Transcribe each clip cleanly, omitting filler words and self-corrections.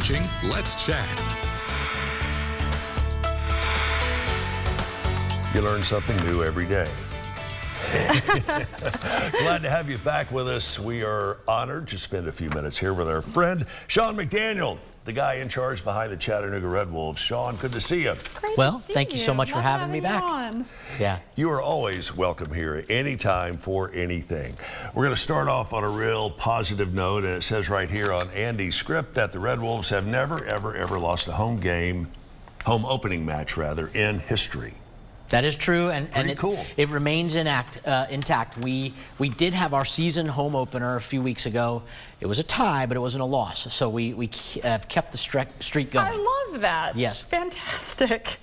watching Let's Chat. You learn something new every day. Glad to have you back with us. We are honored to spend a few minutes here with our friend Sean McDaniel, the guy in charge behind the Chattanooga Red Wolves. Sean, good to see you. Great Well, to see thank you so much for Love having me back. on. Yeah. You are always welcome here anytime for anything. We're going to start off on a real positive note, and it says right here on Andy's script that the Red Wolves have never, ever lost a home opening match rather, in history. That is true, and Cool. it remains intact. We did have our season home opener a few weeks ago. It was a tie, but it wasn't a loss. So we have kept the streak going. I love that. Yes. Fantastic.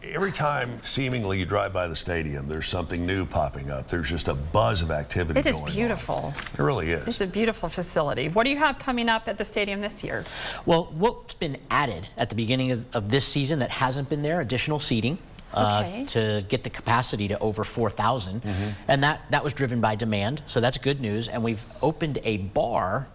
Every time seemingly you drive by the stadium, there's something new popping up. There's just a buzz of activity going on. It is beautiful. It really is. It's a beautiful facility. What do you have coming up at the stadium this year? Well, what's been added at the beginning of this season that hasn't been there, additional seating. Okay. To get the capacity to over 4,000, and that was driven by demand, so that's good news. And we've opened a bar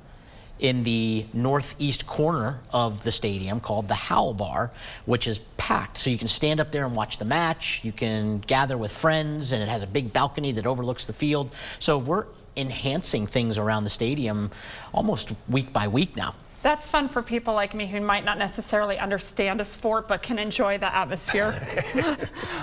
in the northeast corner of the stadium called the Howl Bar, which is packed, so you can stand up there and watch the match. You can gather with friends, and it has a big balcony that overlooks the field. So we're enhancing things around the stadium almost week by week now. That's fun for people like me who might not necessarily understand a sport but can enjoy the atmosphere.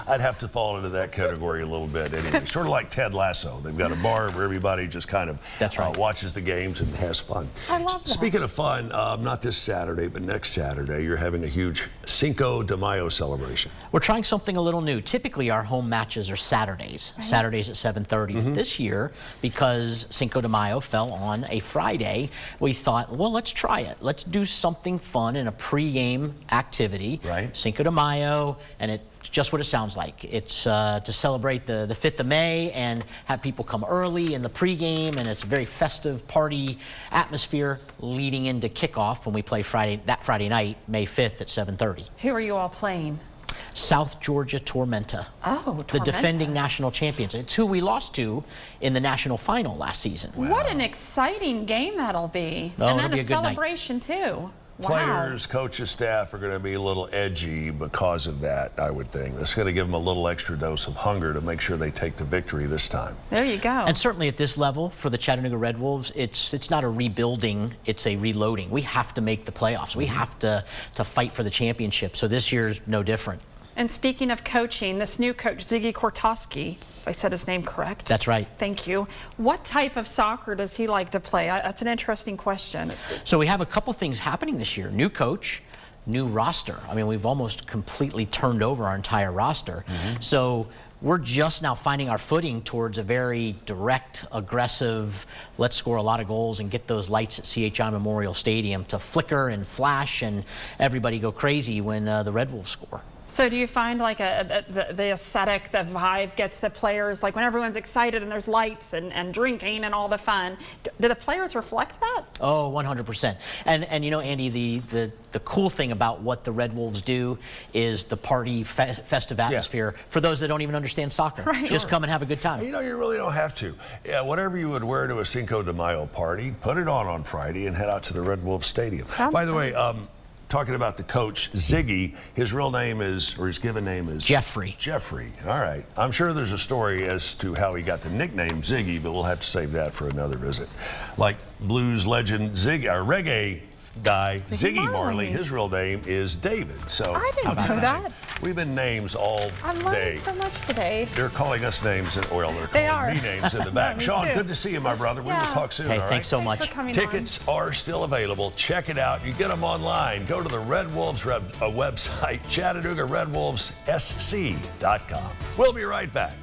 I'd have to fall into that category a little bit anyway. Sort of like Ted Lasso. They've got a bar where everybody just kind of watches the games and has fun. I love that. Speaking of fun, not this Saturday, but next Saturday, you're having a huge Cinco de Mayo celebration. We're trying something a little new. Typically, our home matches are Saturdays, Saturdays at 7:30. This year, because Cinco de Mayo fell on a Friday, we thought, well, let's try it. Let's do something fun in a pre-game activity. Right. Cinco de Mayo, and it's just what it sounds like. It's to celebrate the 5th of May and have people come early in the pre-game, and it's a very festive party atmosphere leading into kickoff when we play that Friday night, May 5th at 7:30. Who are you all playing? South Georgia Tormenta. Oh, the Tormenta. defending national champions. It's who we lost to in the national final last season. Wow. What an exciting game that'll be. Oh, and it'll then be a a good night. celebration too. Wow. Players, coaches, staff are going to be a little edgy because of that, I would think. That's going to give them a little extra dose of hunger to make sure they take the victory this time. There you go. And certainly at this level for the Chattanooga Red Wolves, it's not a rebuilding, it's a reloading. We have to make the playoffs. We have to fight for the championship. So this year's no different. And speaking of coaching, this new coach, Ziggy Kortoski, if I said his name correct. That's right. Thank you. What type of soccer does he like to play? That's an interesting question. So we have a couple things happening this year. New coach, new roster. I mean, we've almost completely turned over our entire roster. So we're just now finding our footing towards a very direct, aggressive, let's score a lot of goals and get those lights at CHI Memorial Stadium to flicker and flash and everybody go crazy when the Red Wolves score. So do you find like the aesthetic, the vibe gets the players, like when everyone's excited and there's lights and drinking and all the fun, do the players reflect that? Oh, 100%. And you know, Andy, the cool thing about what the Red Wolves do is the party festive atmosphere for those that don't even understand soccer. Right. Just come and have a good time. You know, you really don't have to. Yeah, whatever you would wear to a Cinco de Mayo party, put it on Friday and head out to the Red Wolves Stadium. By the way, talking about the coach, Ziggy, his real name is, or his given name is? Jeffrey. Jeffrey, all right. I'm sure there's a story as to how he got the nickname Ziggy, but we'll have to save that for another visit. Like blues legend Ziggy, or reggae guy, Ziggy Marley, his real name is David. So I didn't know that. We've been names all I'm day. learning so much today. They're calling us names, and they're calling me names in the back. Me Sean, too. good to see you, my brother. We will talk soon, Hey, all right? thanks so much. Thanks for coming Tickets are still available. Check it out. You get them online. Go to the Red Wolves website, Chattanooga Red Wolves SC.com. We'll be right back.